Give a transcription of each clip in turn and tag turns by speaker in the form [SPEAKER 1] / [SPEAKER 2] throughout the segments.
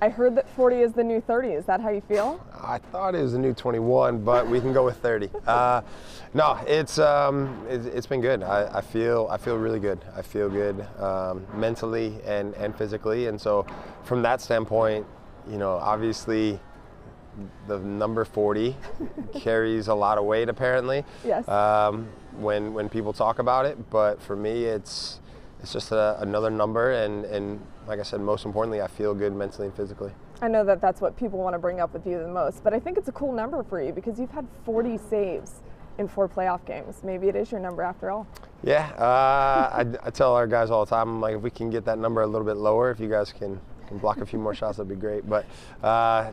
[SPEAKER 1] I heard that 40 is the new 30. Is that how you feel?
[SPEAKER 2] I thought it was the new 21, but we can go with 30. No, it's been good. I feel really good. I feel good mentally and physically, and so from that standpoint, obviously the number 40 carries a lot of weight apparently.
[SPEAKER 1] Yes.
[SPEAKER 2] When people talk about it, but for me, it's just another number, and like I said, most importantly, I feel good mentally and physically.
[SPEAKER 1] I know that that's what people want to bring up with you the most, but I think it's a cool number for you because you've had 40 saves in 4 playoff games. Maybe it is your number after all.
[SPEAKER 2] Yeah, I tell our guys all the time, I'm like, if we can get that number a little bit lower, if you guys can block a few more shots, that'd be great. But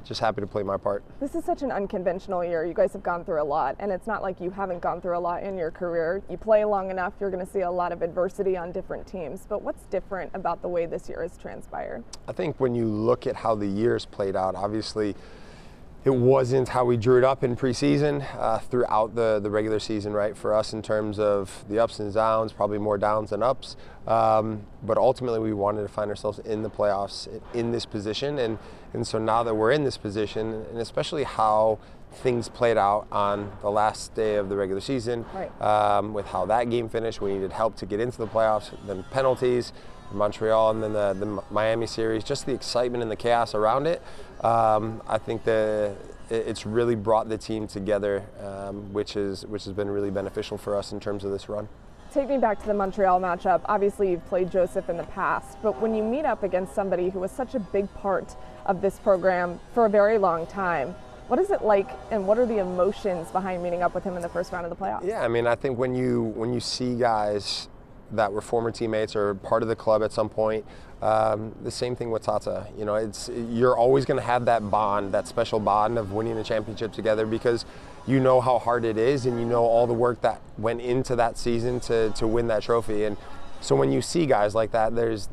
[SPEAKER 2] just happy to play my part.
[SPEAKER 1] This is such an unconventional year. You guys have gone through a lot, and it's not like you haven't gone through a lot in your career. You play long enough, you're going to see a lot of adversity on different teams. But what's different about the way this year has transpired?
[SPEAKER 2] I think when you look at how the years played out, obviously it wasn't how we drew it up in preseason throughout the regular season, right? For us, in terms of the ups and downs, probably more downs than ups. But ultimately, we wanted to find ourselves in the playoffs in this position. And so now that we're in this position, and especially how things played out on the last day of the regular season,
[SPEAKER 1] right.
[SPEAKER 2] With how that game finished, we needed help to get into the playoffs, then penalties, Montreal, and then the Miami series, just the excitement and the chaos around it. I think it's really brought the team together, which has been really beneficial for us in terms of this run.
[SPEAKER 1] Take me back to the Montreal matchup. Obviously, you've played Joseph in the past, but when you meet up against somebody who was such a big part of this program for a very long time, what is it like, and what are the emotions behind meeting up with him in the first round of the playoffs?
[SPEAKER 2] Yeah, I mean, I think when you see guys that were former teammates or part of the club at some point, the same thing with Tata. You're always going to have that bond, that special bond of winning a championship together, because you know how hard it is, and you know all the work that went into that season to win that trophy. And so when you see guys like that, there's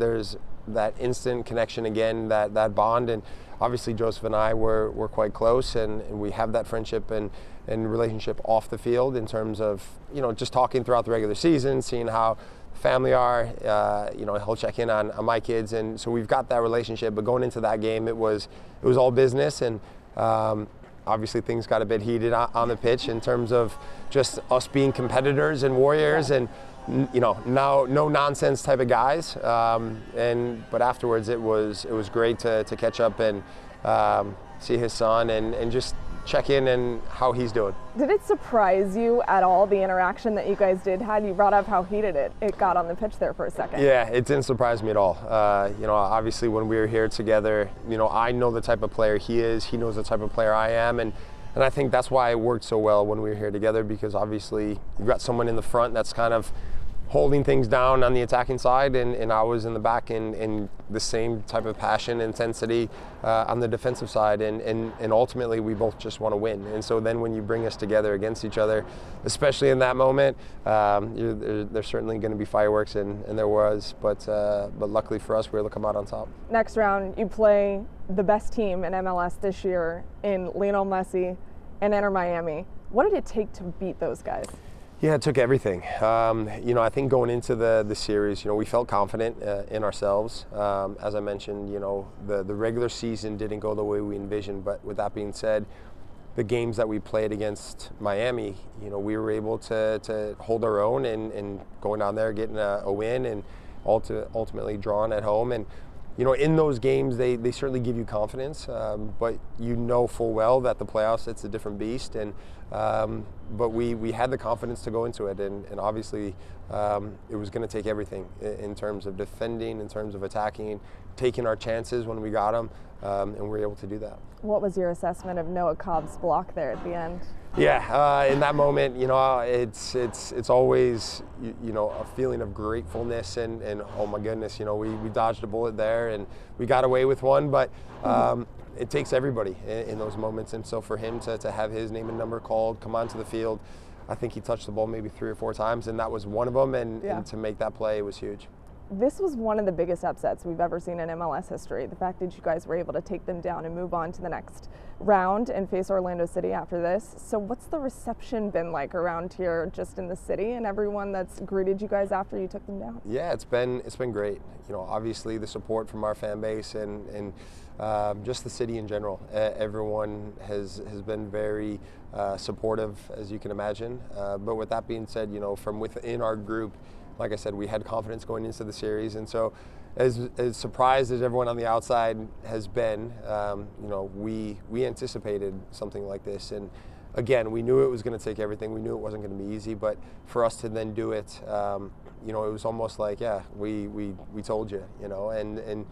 [SPEAKER 2] that instant connection again, that bond. And obviously Joseph and I were quite close, and we have that friendship and relationship off the field in terms of just talking throughout the regular season, seeing how family are, he'll check in on my kids, and so we've got that relationship. But going into that game, it was all business, and obviously things got a bit heated on the pitch in terms of just us being competitors and warriors, and no nonsense type of guys. But afterwards, it was great to catch up and see his son and just check in and how he's doing.
[SPEAKER 1] Did it surprise you at all, the interaction that you guys did had? You brought up how heated it got on the pitch there for a second.
[SPEAKER 2] Yeah, it didn't surprise me at all. Obviously when we were here together, I know the type of player he is, he knows the type of player I am, and I think that's why it worked so well when we were here together, because obviously you've got someone in the front that's kind of holding things down on the attacking side, and I was in the back in the same type of passion, intensity on the defensive side, and ultimately we both just want to win. And so then when you bring us together against each other, especially in that moment, there's certainly going to be fireworks, and there was, but luckily for us, we were able to come out on top.
[SPEAKER 1] Next round, you play the best team in MLS this year in Lionel Messi and Inter Miami. What did it take to beat those guys?
[SPEAKER 2] Yeah, it took everything. I think going into the series, we felt confident in ourselves. As I mentioned, the regular season didn't go the way we envisioned, but with that being said, the games that we played against Miami, we were able to hold our own and going down there, getting a win, and ultimately drawing at home. And in those games, they certainly give you confidence, but full well that the playoffs, it's a different beast. And but we had the confidence to go into it, and obviously it was going to take everything in terms of defending, in terms of attacking, taking our chances when we got them, and we were able to do that.
[SPEAKER 1] What was your assessment of Noah Cobb's block there at the end?
[SPEAKER 2] Yeah, in that moment, it's always a feeling of gratefulness and oh my goodness, we dodged a bullet there and we got away with one, but it takes everybody in those moments, and so for him to have his name and number called, come onto the field, I think he touched the ball maybe 3 or 4 times, and that was one of them, and to make that play was huge.
[SPEAKER 1] This was one of the biggest upsets we've ever seen in MLS history. The fact that you guys were able to take them down and move on to the next round and face Orlando City after this. So what's the reception been like around here, just in the city, and everyone that's greeted you guys after you took them down?
[SPEAKER 2] Yeah, it's been great. You know, obviously the support from our fan base and just the city in general. Everyone has been very supportive, as you can imagine. But with that being said, you know, from within our group, like I said, we had confidence going into the series, and so as surprised as everyone on the outside has been, you know, we anticipated something like this, and again, we knew it was going to take everything. We knew it wasn't going to be easy, but for us to then do it, you know, it was almost like, yeah, we told you, you know, and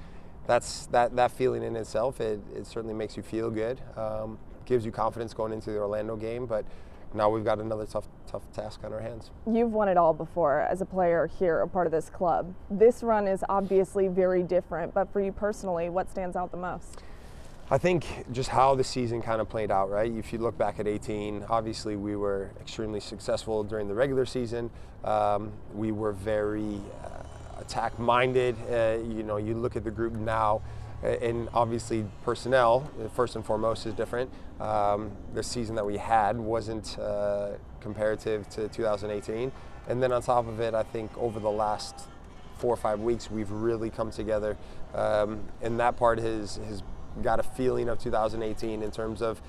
[SPEAKER 2] that's that feeling in itself. It certainly makes you feel good, gives you confidence going into the Orlando game, but now we've got another tough task on our hands.
[SPEAKER 1] You've won it all before as a player here, a part of this club. This run is obviously very different, but for you personally, what stands out the most?
[SPEAKER 2] I think just how the season kind of played out, right? If you look back at 18, obviously we were extremely successful during the regular season. We were very attack-minded. You know, you look at the group now, and obviously personnel, first and foremost, is different. The season that we had wasn't comparative to 2018. And then on top of it, I think over the last 4 or 5 weeks, we've really come together. And that part has got a feeling of 2018 in terms of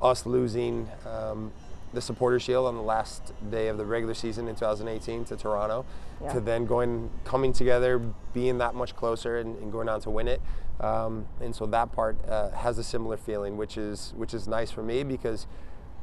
[SPEAKER 2] us losing the Supporters Shield on the last day of the regular season in 2018 to Toronto, to then coming together, being that much closer and going on to win it. And so that part has a similar feeling, which is nice for me, because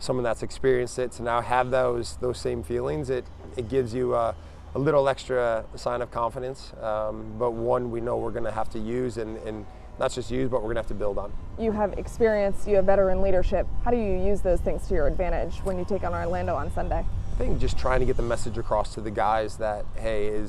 [SPEAKER 2] someone that's experienced it to now have those same feelings, it gives you a little extra sign of confidence, but one we know we're going to have to use and not just use, but we're going to have to build on. You
[SPEAKER 1] have experience, you have veteran leadership. How do you use those things to your advantage when you take on Orlando on Sunday?
[SPEAKER 2] I think just trying to get the message across to the guys that, hey,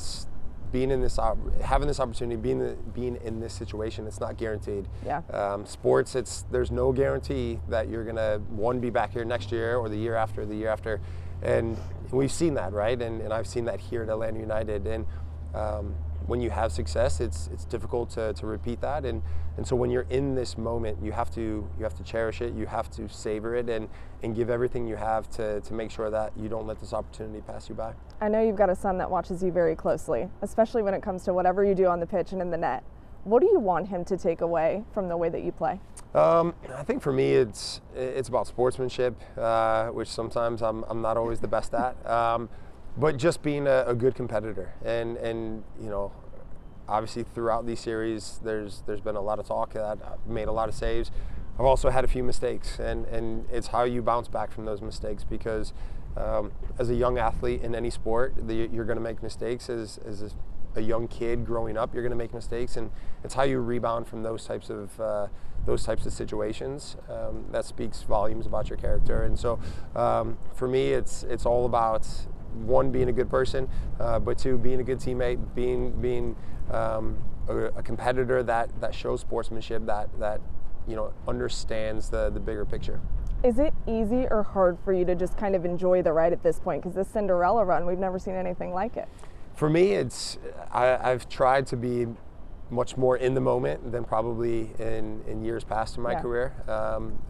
[SPEAKER 2] having this opportunity, being in this situation, it's not guaranteed.
[SPEAKER 1] Yeah.
[SPEAKER 2] Sports, there's no guarantee that you're gonna be back here next year or the year after, and we've seen that, right? And I've seen that here at Atlanta United. And when you have success, it's difficult to repeat that. And so when you're in this moment, you have to cherish it. You have to savor it and give everything you have to make sure that you don't let this opportunity pass you by.
[SPEAKER 1] I know you've got a son that watches you very closely, especially when it comes to whatever you do on the pitch and in the net. What do you want him to take away from the way that you play?
[SPEAKER 2] I think for me, it's about sportsmanship, which sometimes I'm not always the best at. But just being a good competitor, and you know, obviously throughout these series, there's been a lot of talk that I've made a lot of saves. I've also had a few mistakes, and it's how you bounce back from those mistakes, because as a young athlete in any sport, you're going to make mistakes. As a young kid growing up, you're going to make mistakes, and it's how you rebound from those types of situations that speaks volumes about your character. And so for me, it's all about, one, being a good person, but two, being a good teammate, being a competitor that shows sportsmanship, that you know, understands the bigger picture.
[SPEAKER 1] Is it easy or hard for you to just kind of enjoy the ride at this point? Because this Cinderella run, we've never seen anything like it.
[SPEAKER 2] For me, I've tried to be much more in the moment than probably in years past in my career,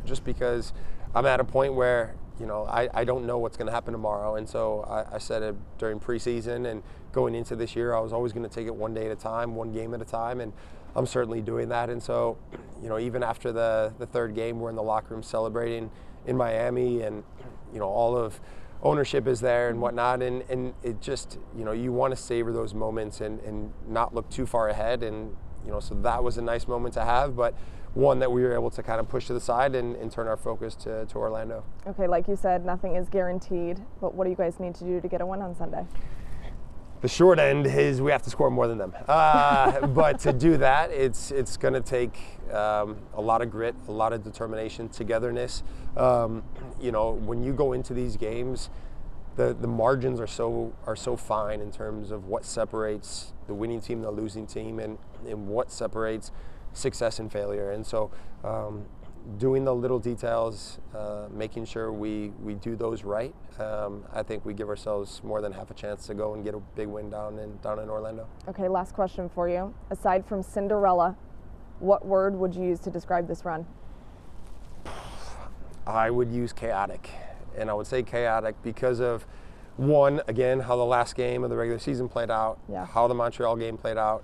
[SPEAKER 2] just because I'm at a point where, you know, I don't know what's going to happen tomorrow. And so I said it during preseason and going into this year, I was always going to take it one day at a time, one game at a time, and I'm certainly doing that. And so, you know, even after the third game, we're in the locker room celebrating in Miami, and, you know, all of ownership is there and whatnot, and it just, you know, you want to savor those moments and not look too far ahead. And, you know, so that was a nice moment to have, but one that we were able to kind of push to the side and turn our focus to Orlando. Okay,
[SPEAKER 1] like you said, nothing is guaranteed, but what do you guys need to do to get a win on Sunday?
[SPEAKER 2] The short end is we have to score more than them. But to do that, it's going to take a lot of grit, a lot of determination, togetherness. You know, when you go into these games, the margins are so fine in terms of what separates the winning team, the losing team, and what separates success and failure. And so, doing the little details, making sure we do those right, I think we give ourselves more than half a chance to go and get a big win down in Orlando.
[SPEAKER 1] Okay, last question for you. Aside from Cinderella, what word would you use to describe this run?
[SPEAKER 2] I would use chaotic, and I would say chaotic because of, one, again, how the last game of the regular season played out, how the Montreal game played out,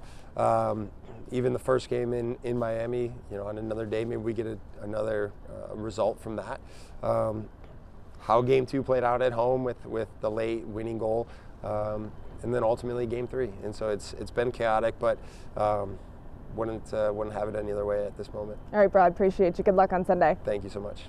[SPEAKER 2] even the first game in Miami, on another day, maybe we get another result from that. How game 2 played out at home with the late winning goal, and then ultimately game 3. And so it's been chaotic, but wouldn't have it any other way at this moment.
[SPEAKER 1] All right, Brad, appreciate you. Good luck on Sunday.
[SPEAKER 2] Thank you so much.